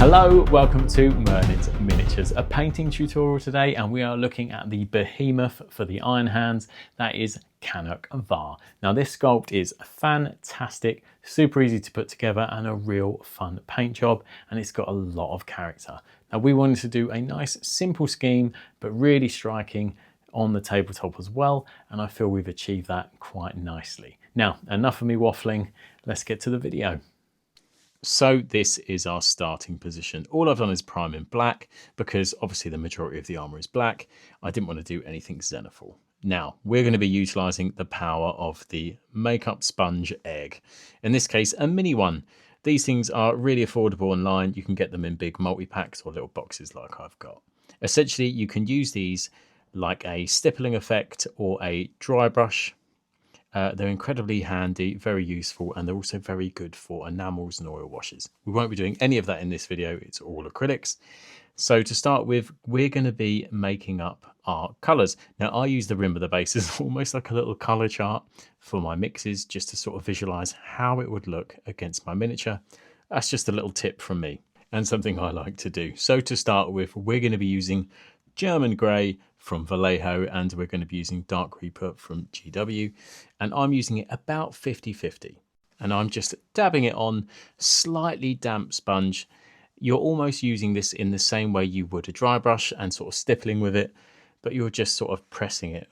Hello, welcome to Merlin's Miniatures, a painting tutorial today, and we are looking at the behemoth for the iron hands, that is Caanok Var. Now this sculpt is fantastic, super easy to put together and a real fun paint job, and it's got a lot of character. Now we wanted to do a nice simple scheme, but really striking on the tabletop as well, and I feel we've achieved that quite nicely. Now, enough of me waffling, let's get to the video. So this is our starting position. All I've done is prime in black because obviously the majority of the armor is black. I didn't want to do anything zenithal. Now we're going to be utilizing the power of the makeup sponge egg. In this case, a mini one. These things are really affordable online. You can get them in big multi-packs or little boxes like I've got. Essentially, you can use these like a stippling effect or a dry brush. They're incredibly handy, very useful, and they're also very good for enamels and oil washes. We won't be doing any of that in this video, it's all acrylics. So to start with, we're going to be making up our colours. Now I use the rim of the base as almost like a little colour chart for my mixes, just to sort of visualise how it would look against my miniature. That's just a little tip from me and something I like to do. So to start with, we're going to be using German Grey from Vallejo, and we're going to be using Dark Reaper from GW, and I'm using it about 50-50, and I'm just dabbing it on slightly damp sponge. You're almost using this in the same way you would a dry brush and sort of stippling with it, but you're just sort of pressing it,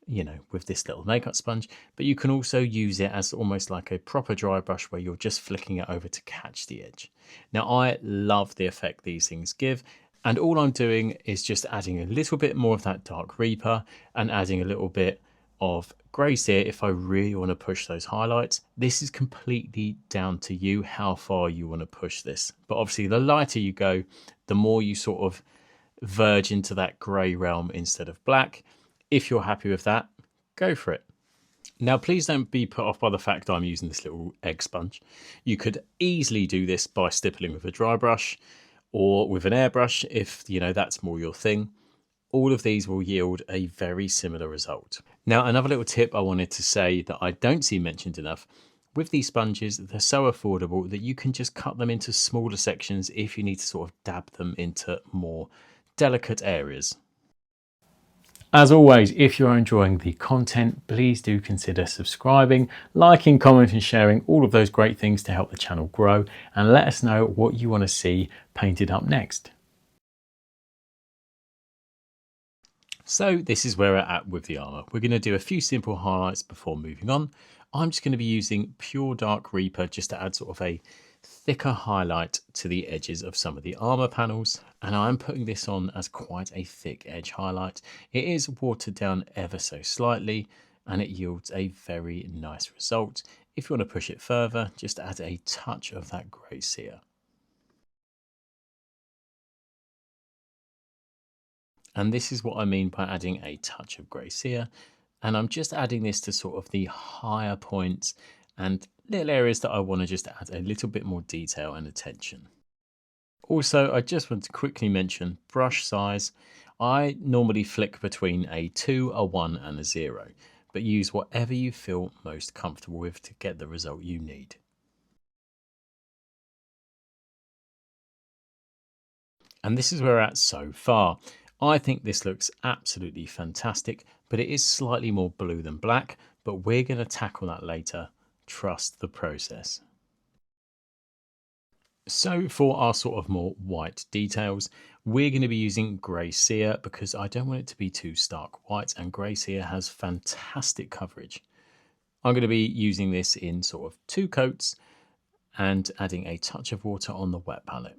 you know, with this little makeup sponge. But you can also use it as almost like a proper dry brush where you're just flicking it over to catch the edge. Now I love the effect these things give. And all I'm doing is just adding a little bit more of that Dark Reaper and adding a little bit of Grey Seer if I really want to push those highlights. This is completely down to you how far you want to push this. But obviously the lighter you go, the more you sort of verge into that grey realm instead of black. If you're happy with that, go for it. Now, please don't be put off by the fact I'm using this little egg sponge. You could easily do this by stippling with a dry brush, or with an airbrush if you know that's more your thing. All of these will yield a very similar result. Now another little tip I wanted to say that I don't see mentioned enough, with these sponges, they're so affordable that you can just cut them into smaller sections if you need to sort of dab them into more delicate areas. As always, if you're enjoying the content, please do consider subscribing, liking, commenting, sharing, all of those great things to help the channel grow, and let us know what you want to see painted up next. So this is where we're at with the armour. We're going to do a few simple highlights before moving on. I'm just going to be using pure Dark Reaper just to add sort of a thicker highlight to the edges of some of the armor panels, and I'm putting this on as quite a thick edge highlight. It is watered down ever so slightly and it yields a very nice result. If you want to push it further, just add a touch of that Grey Seer. And this is what I mean by adding a touch of Grey Seer, and I'm just adding this to sort of the higher points and little areas that I want to just add a little bit more detail and attention. Also, I just want to quickly mention brush size. I normally flick between a 2, a 1 and a 0, but use whatever you feel most comfortable with to get the result you need. And this is where we're at so far. I think this looks absolutely fantastic, but it is slightly more blue than black, but we're going to tackle that later. Trust the process. So for our sort of more white details, we're going to be using Grey Seer because I don't want it to be too stark white, and Grey Seer has fantastic coverage. I'm going to be using this in sort of 2 coats and adding a touch of water on the wet palette.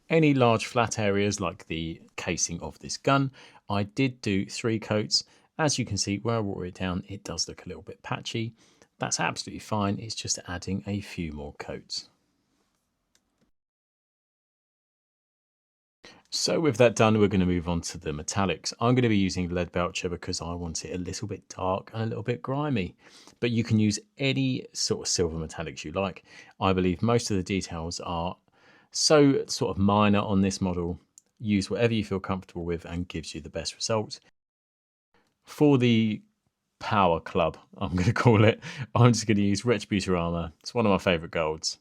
Any large flat areas like the casing of this gun, I did do 3 coats. As you can see, where I water it down, it does look a little bit patchy. That's absolutely fine, it's just adding a few more coats. So with that done, we're going to move on to the metallics. I'm going to be using Leadbelcher because I want it a little bit dark and a little bit grimy. But you can use any sort of silver metallics you like. I believe most of the details are so sort of minor on this model. Use whatever you feel comfortable with and gives you the best result. For the power club, I'm going to call it, I'm just going to use Retributor Armour. It's one of my favourite golds.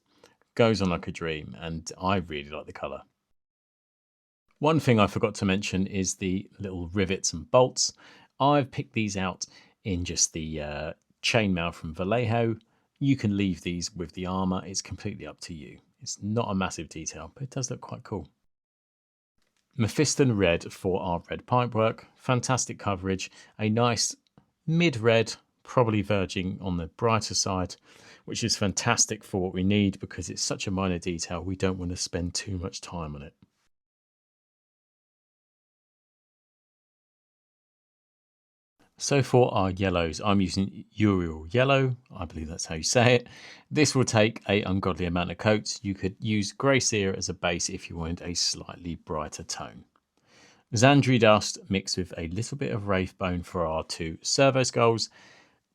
Goes on like a dream, and I really like the colour. One thing I forgot to mention is the little rivets and bolts. I've picked these out in just the chainmail from Vallejo. You can leave these with the armour, it's completely up to you. It's not a massive detail, but it does look quite cool. Mephiston red for our red pipework. Fantastic coverage. A nice mid-red, probably verging on the brighter side, which is fantastic for what we need because it's such a minor detail. We don't want to spend too much time on it. So for our yellows, I'm using Uriel yellow. I believe that's how you say it. This will take a ungodly amount of coats. You could use grey seer as a base if you wanted a slightly brighter tone. Xandri dust mixed with a little bit of wraith bone for our two servo skulls,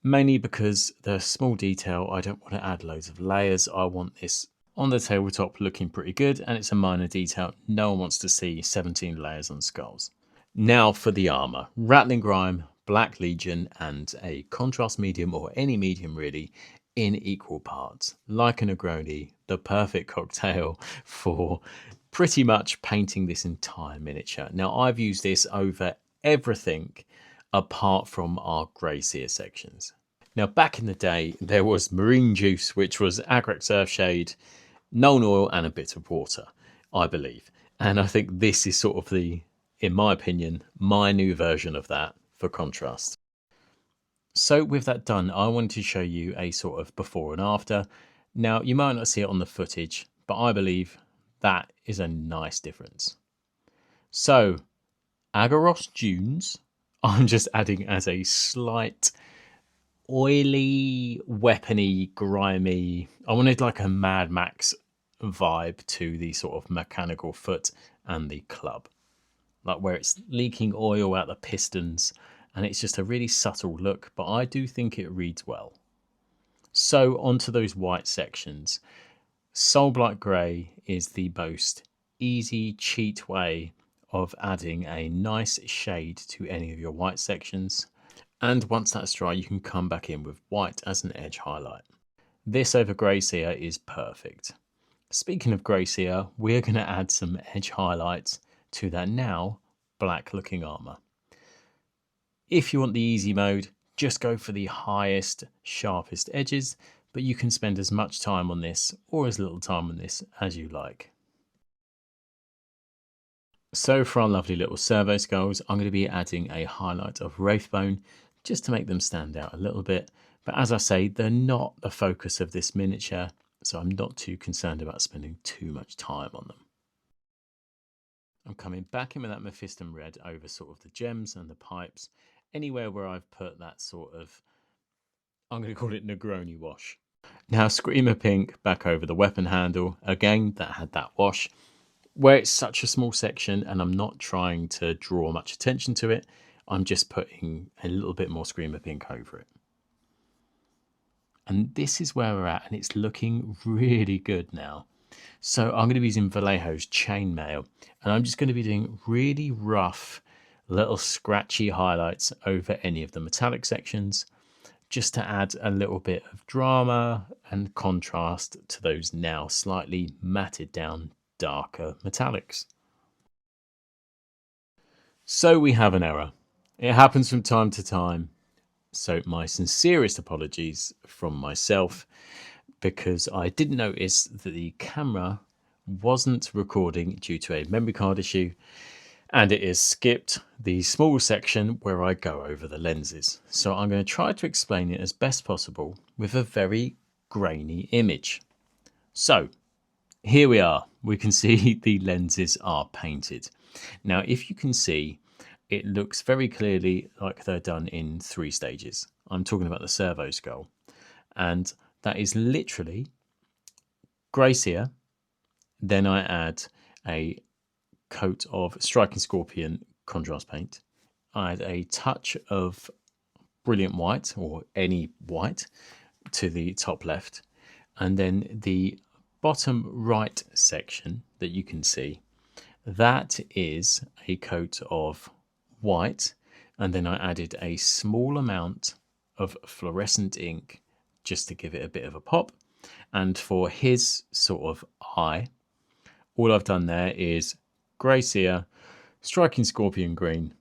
mainly because the small detail, I don't want to add loads of layers. I want this on the tabletop looking pretty good, and it's a minor detail. No one wants to see 17 layers on skulls. Now for the armour. Rattling Grime, Black Legion, and a contrast medium, or any medium really, in equal parts. Like a Negroni, the perfect cocktail for pretty much painting this entire miniature. Now I've used this over everything apart from our grey seer sections. Now back in the day there was marine juice, which was Agrax Earthshade, Nuln Oil and a bit of water, I believe. And I think this is sort of the, in my opinion, my new version of that for contrast. So with that done, I wanted to show you a sort of before and after. Now you might not see it on the footage, but I believe that is a nice difference. So Agaros dunes, I'm just adding as a slight oily, weapony, grimy. I wanted like a Mad Max vibe to the sort of mechanical foot and the club, like where it's leaking oil out the pistons, and it's just a really subtle look, but I do think it reads well. So onto those white sections. Soulblight Grey is the most easy, cheat way of adding a nice shade to any of your white sections. And once that's dry, you can come back in with white as an edge highlight. This over grey seer is perfect. Speaking of grey seer, we're going to add some edge highlights to that now black looking armour. If you want the easy mode, just go for the highest, sharpest edges, but you can spend as much time on this or as little time on this as you like. So for our lovely little servo skulls, I'm going to be adding a highlight of wraithbone just to make them stand out a little bit. But as I say, they're not the focus of this miniature, so I'm not too concerned about spending too much time on them. I'm coming back in with that Mephiston red over sort of the gems and the pipes, anywhere where I've put that sort of, I'm going to call it Negroni wash. Now Screamer Pink back over the weapon handle, again that had that wash. Where it's such a small section and I'm not trying to draw much attention to it, I'm just putting a little bit more Screamer Pink over it. And this is where we're at, and it's looking really good now. So I'm going to be using Vallejo's chainmail, and I'm just going to be doing really rough little scratchy highlights over any of the metallic sections, just to add a little bit of drama and contrast to those now slightly matted down darker metallics. So we have an error. It happens from time to time. So my sincerest apologies from myself, because I didn't notice that the camera wasn't recording due to a memory card issue, and it has skipped the small section where I go over the lenses. So I'm going to try to explain it as best possible with a very grainy image. So here we are. We can see the lenses are painted. Now, if you can see, it looks very clearly like they're done in 3 stages. I'm talking about the servo skull. And that is literally grey seer. Then I add a coat of Striking Scorpion contrast paint. I add a touch of Brilliant White, or any white, to the top left. And then the bottom right section that you can see, that is a coat of white, and then I added a small amount of fluorescent ink just to give it a bit of a pop. And for his sort of eye, all I've done there is grey cere, striking scorpion green,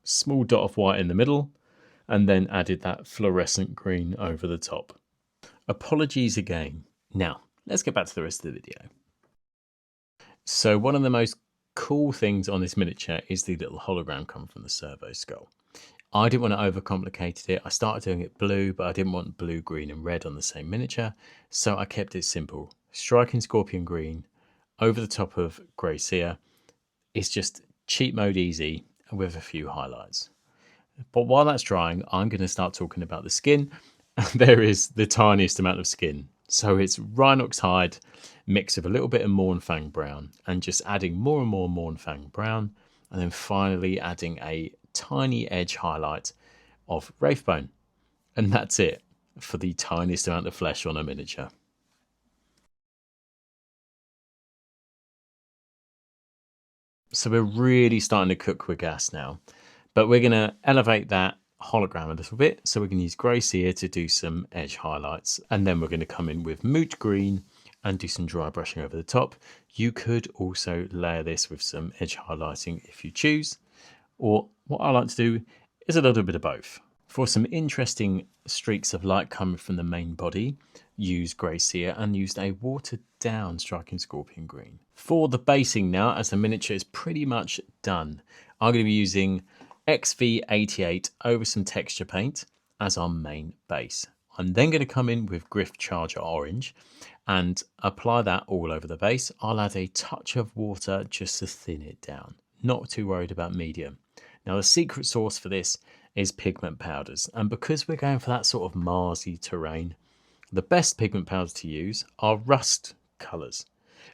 small dot of white in the middle, and then added that fluorescent green over the top. Apologies again. Now, let's get back to the rest of the video. So one of the most cool things on this miniature is the little hologram coming from the servo skull. I didn't want to overcomplicate it. I started doing it blue, but I didn't want blue, green and red on the same miniature. So I kept it simple. Striking scorpion green over the top of grey cere. It's just cheat mode easy with a few highlights. But while that's drying, I'm going to start talking about the skin. There is the tiniest amount of skin. So it's Rhinox hide mixed with a little bit of Mournfang brown and just adding more and more Mournfang brown. And then finally adding a tiny edge highlight of Wraithbone. And that's it for the tiniest amount of flesh on a miniature. So we're really starting to cook with gas now, but we're going to elevate that hologram a little bit. So we're going to use grey cere to do some edge highlights, and then we're going to come in with moot green and do some dry brushing over the top. You could also layer this with some edge highlighting if you choose, or what I like to do is a little bit of both. For some interesting streaks of light coming from the main body, use grey cere and used a watered down striking scorpion green. For the basing now, as the miniature is pretty much done, I'm going to be using XV88 over some texture paint as our main base. I'm then going to come in with Griff Charger Orange and apply that all over the base. I'll add a touch of water just to thin it down. Not too worried about medium. Now the secret sauce for this is pigment powders, and because we're going for that sort of Marsy terrain, the best pigment powders to use are rust colours,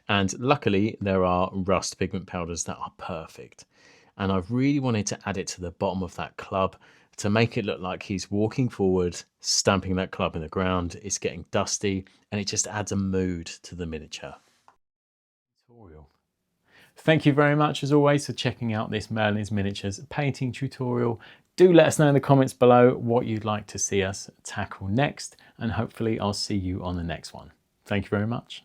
and luckily there are rust pigment powders that are perfect. And I really wanted to add it to the bottom of that club to make it look like he's walking forward, stamping that club in the ground. It's getting dusty and it just adds a mood to the miniature. Thank you very much as always for checking out this Merlin's Miniatures painting tutorial. Do let us know in the comments below what you'd like to see us tackle next, and hopefully I'll see you on the next one. Thank you very much.